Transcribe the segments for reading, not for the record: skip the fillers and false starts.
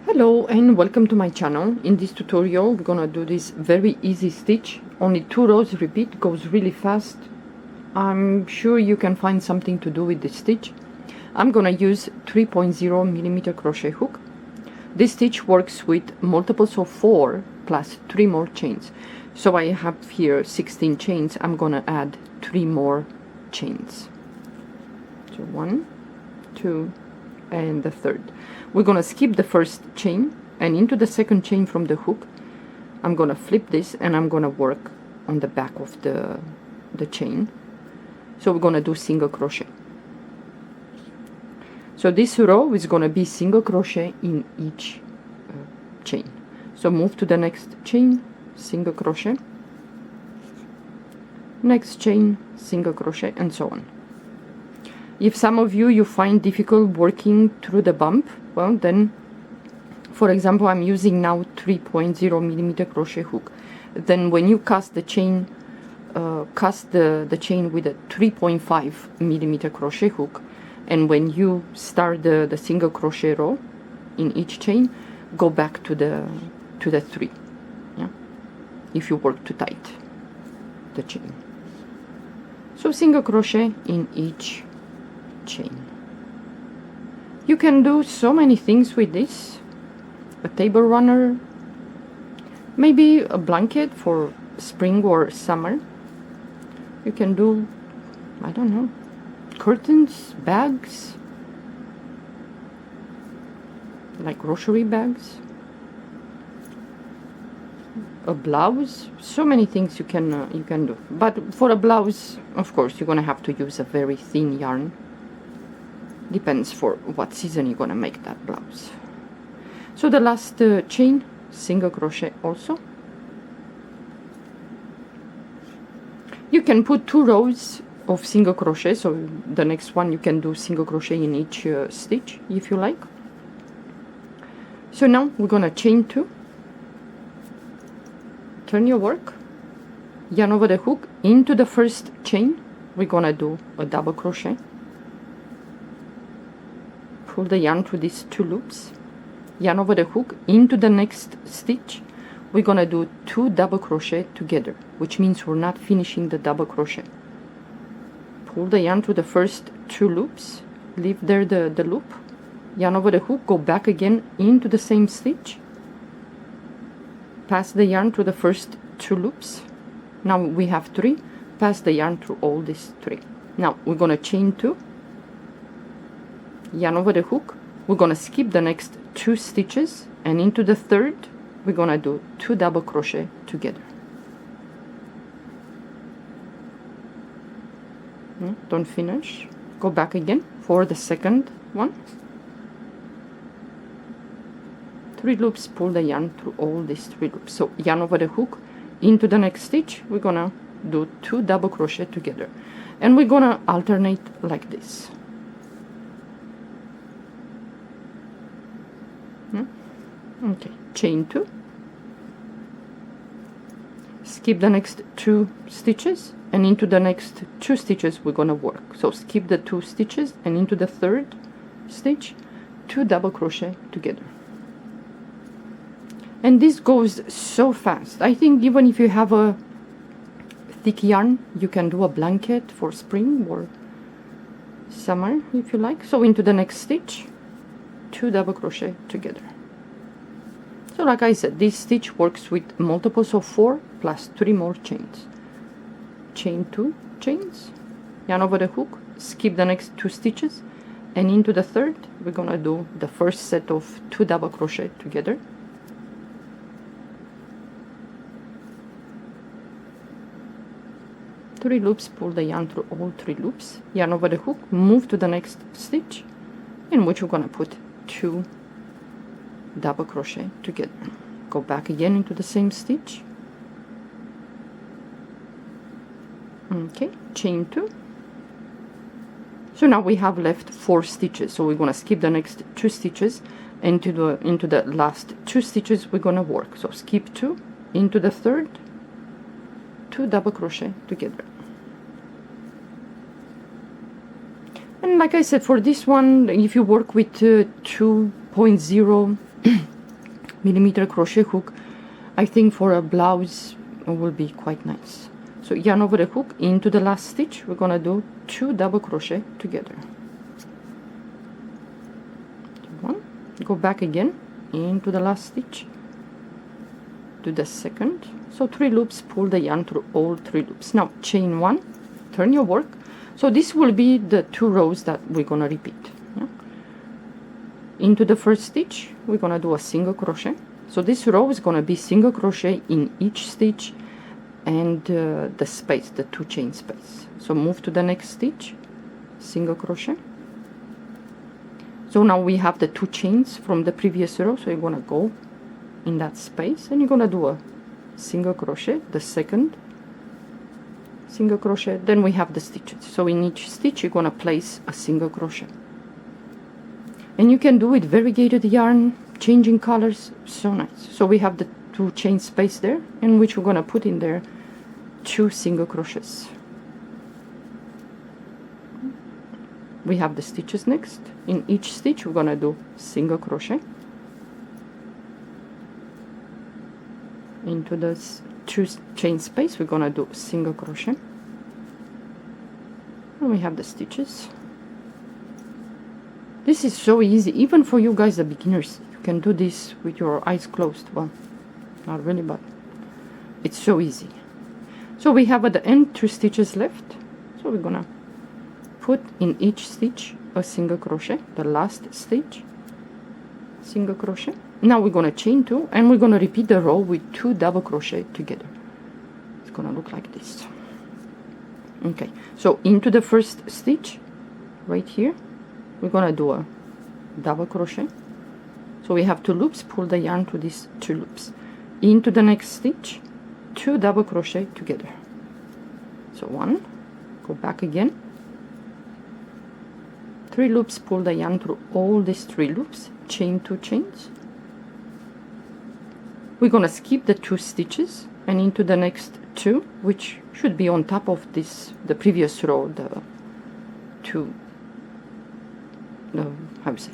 Hello and welcome to my channel. In this tutorial we're gonna do this very easy stitch, only 2 rows repeat, goes really fast. I'm sure you can find something to do with this stitch. I'm gonna use 3.0 millimeter crochet hook. This stitch works with multiples of 4 plus 3 more chains. So I have here 16 chains. I'm gonna add 3 more chains. So 1, 2, and the third. We're gonna skip the first chain, and into the second chain from the hook I'm gonna flip this and I'm gonna work on the back of the chain. So we're gonna do single crochet. So this row is gonna be single crochet in each chain. So move to the next chain, single crochet, next chain, single crochet, and so on. If some of you find difficult working through the bump, well then, for example, I'm using now 3.0 millimeter crochet hook. Then when you cast the chain, cast the chain with a 3.5 millimeter crochet hook, and when you start the single crochet row in each chain, go back to the 3. Yeah, if you work too tight the chain. So single crochet in each chain. You can do so many things with this. A table runner, maybe a blanket for spring or summer. You can do, I don't know, curtains, bags, like grocery bags, a blouse. So many things you can do. But for a blouse, of course, you're gonna have to use a very thin yarn. Depends for what season you're gonna make that blouse. So the last chain, single crochet also. You can put 2 rows of single crochet, so the next one you can do single crochet in each stitch if you like. So now we're gonna chain 2, turn your work, yarn over the hook, into the first chain we're gonna do a double crochet, pull the yarn through these 2 loops, yarn over the hook, into the next stitch we're gonna do 2 double crochet together, which means we're not finishing the double crochet. Pull the yarn through the first 2 loops, leave there the loop, yarn over the hook, go back again into the same stitch, pass the yarn through the first 2 loops. Now we have 3, pass the yarn through all these 3. Now we're gonna chain 2, yarn over the hook, we're gonna skip the next 2 stitches, and into the third we're gonna do 2 double crochet together. Don't finish, go back again for the second one, 3 loops, pull the yarn through all these 3 loops. So yarn over the hook, into the next stitch we're gonna do 2 double crochet together, and we're gonna alternate like this. Okay, chain 2, skip the next 2 stitches, and into the next 2 stitches we're gonna work. So skip the 2 stitches, and into the third stitch 2 double crochet together. And this goes so fast. I think even if you have a thick yarn, you can do a blanket for spring or summer if you like. So into the next stitch 2 double crochet together. So like I said, this stitch works with multiples of 4 plus 3 more chains. Chain 2 chains, yarn over the hook, skip the next 2 stitches, and into the third we're gonna do the first set of 2 double crochet together. Three loops, pull the yarn through all 3 loops, yarn over the hook, move to the next stitch, in which we're gonna put 2 double crochet together. Go back again into the same stitch. Okay, chain 2. So now we have left 4 stitches, so we're gonna skip the next 2 stitches, and into the last 2 stitches we're gonna work. So skip 2, into the third, 2 double crochet together. And like I said, for this one, if you work with 2.0 millimeter crochet hook. I think for a blouse it will be quite nice. So yarn over the hook into the last stitch. We're gonna do 2 double crochet together. One, go back again into the last stitch, do the second, so 3 loops, pull the yarn through all 3 loops. Now chain 1, turn your work. So this will be the 2 rows that we're gonna repeat. Yeah? Into the first stitch we're gonna do a single crochet. So this row is gonna be single crochet in each stitch and the space, the 2 chain space. So move to the next stitch, single crochet. So now we have the 2 chains from the previous row, so you're gonna go in that space and you're gonna do a single crochet, the second single crochet, then we have the stitches. So in each stitch you're gonna place a single crochet, and you can do it variegated yarn, changing colors, so nice. So we have the 2 chain space there, in which we're gonna put in there 2 single crochets. We have the stitches next. In each stitch we're gonna do single crochet into the 2 chain space. We're gonna do single crochet, and we have the stitches. This is so easy, even for you guys, the beginners. You can do this with your eyes closed. Well, not really, but it's so easy. So we have at the end 2 stitches left, so we're gonna put in each stitch a single crochet, the last stitch, single crochet. Now we're gonna chain 2 and we're gonna repeat the row with 2 double crochet together. It's gonna look like this. Okay, so into the first stitch right here we're gonna do a double crochet. So we have 2 loops, pull the yarn to these 2 loops. Into the next stitch, 2 double crochet together. So 1, go back again, 3 loops, pull the yarn through all these 3 loops, chain 2 chains. We're gonna skip the 2 stitches and into the next 2, which should be on top of this, the previous row, the 2 how you say,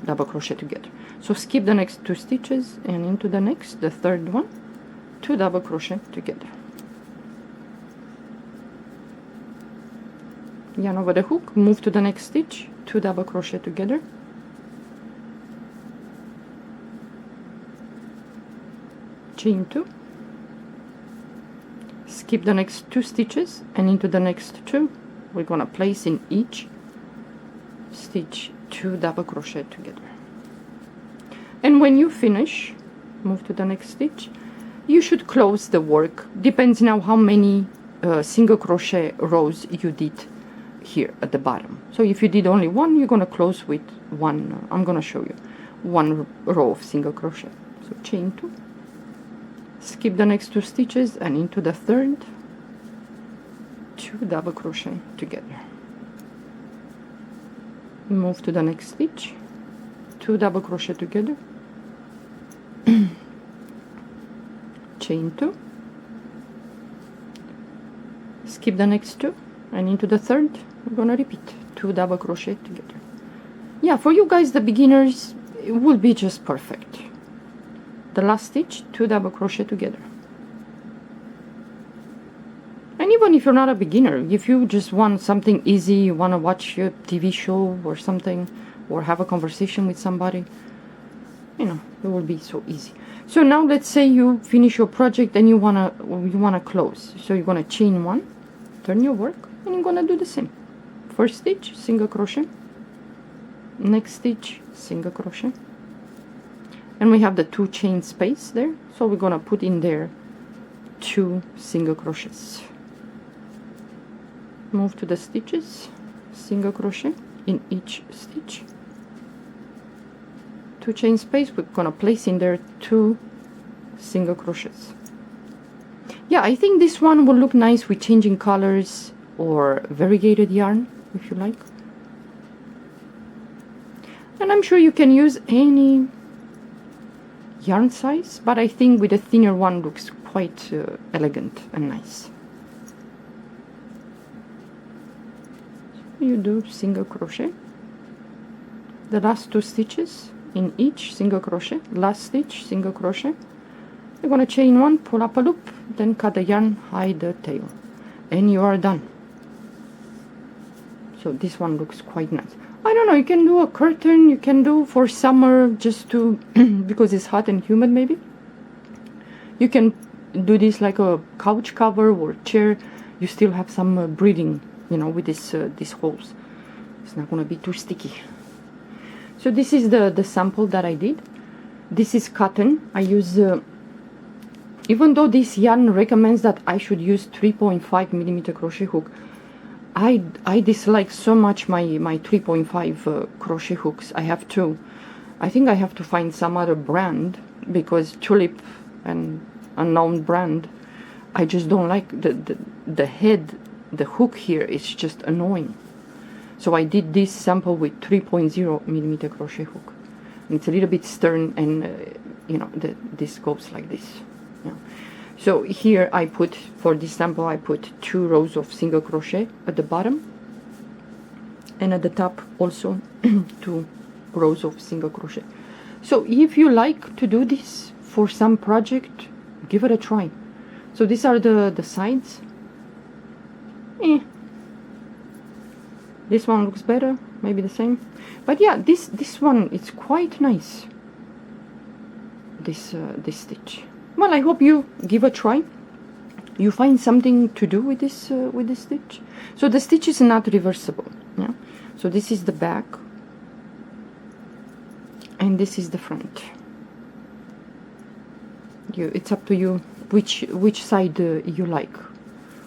double crochet together. So skip the next 2 stitches and into the next, the third one, 2 double crochet together. Yarn over the hook, move to the next stitch, 2 double crochet together, chain 2, skip the next 2 stitches and into the next 2 we're gonna place in each stitch 2 double crochet together. And when you finish, move to the next stitch, you should close the work. Depends now how many single crochet rows you did here at the bottom. So if you did only 1, you're gonna close with 1. I'm gonna show you 1 row of single crochet. So chain 2, skip the next 2 stitches and into the third, 2 double crochet together. Move to the next stitch, 2 double crochet together, chain 2, skip the next 2 and into the third we're gonna repeat 2 double crochet together. Yeah, for you guys, the beginners, it will be just perfect. The last stitch, 2 double crochet together. And even if you're not a beginner, if you just want something easy, you want to watch a TV show or something, or have a conversation with somebody, you know, it will be so easy. So now let's say you finish your project and you wanna close. So you're gonna chain 1, turn your work, and you're gonna do the same. First stitch, single crochet, next stitch, single crochet, and we have the 2 chain space there, so we're gonna put in there 2 single crochets. Move to the stitches, single crochet in each stitch, 2 chain space. We're gonna place in there 2 single crochets. Yeah, I think this one will look nice with changing colors or variegated yarn if you like. And I'm sure you can use any yarn size, but I think with a thinner one looks quite elegant and nice. You do single crochet, the last 2 stitches in each single crochet, last stitch single crochet. You're going to chain one, pull up a loop, then cut the yarn, hide the tail, and you are done. So this one looks quite nice. I don't know, you can do a curtain, you can do for summer, just to because it's hot and humid. Maybe you can do this like a couch cover or chair. You still have some breathing, you know, with this these holes. It's not going to be too sticky. So this is the sample that I did. This is cotton. I use even though this yarn recommends that I should use 3.5 millimeter crochet hook, I dislike so much my 3.5 crochet hooks. I have to, I think I have to find some other brand, because Tulip, an unknown brand, I just don't like the head, the hook here is just annoying. So I did this sample with 3.0 millimeter crochet hook. And it's a little bit stern, and you know, this goes like this. Yeah. So here I put, for this sample, I put 2 rows of single crochet at the bottom, and at the top also 2 rows of single crochet. So if you like to do this for some project, give it a try. So these are the sides. This one looks better, maybe the same, but yeah, this one is quite nice. This stitch. Well, I hope you give a try. You find something to do with this stitch. So the stitch is not reversible. Yeah. So this is the back, and this is the front. It's up to you which side you like.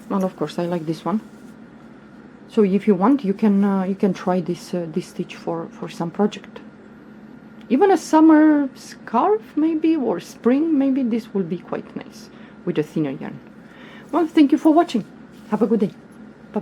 Well, of course, I like this one. So if you want, you can try this stitch for some project. Even a summer scarf maybe, or spring maybe, this will be quite nice with a thinner yarn. Well, thank you for watching. Have a good day.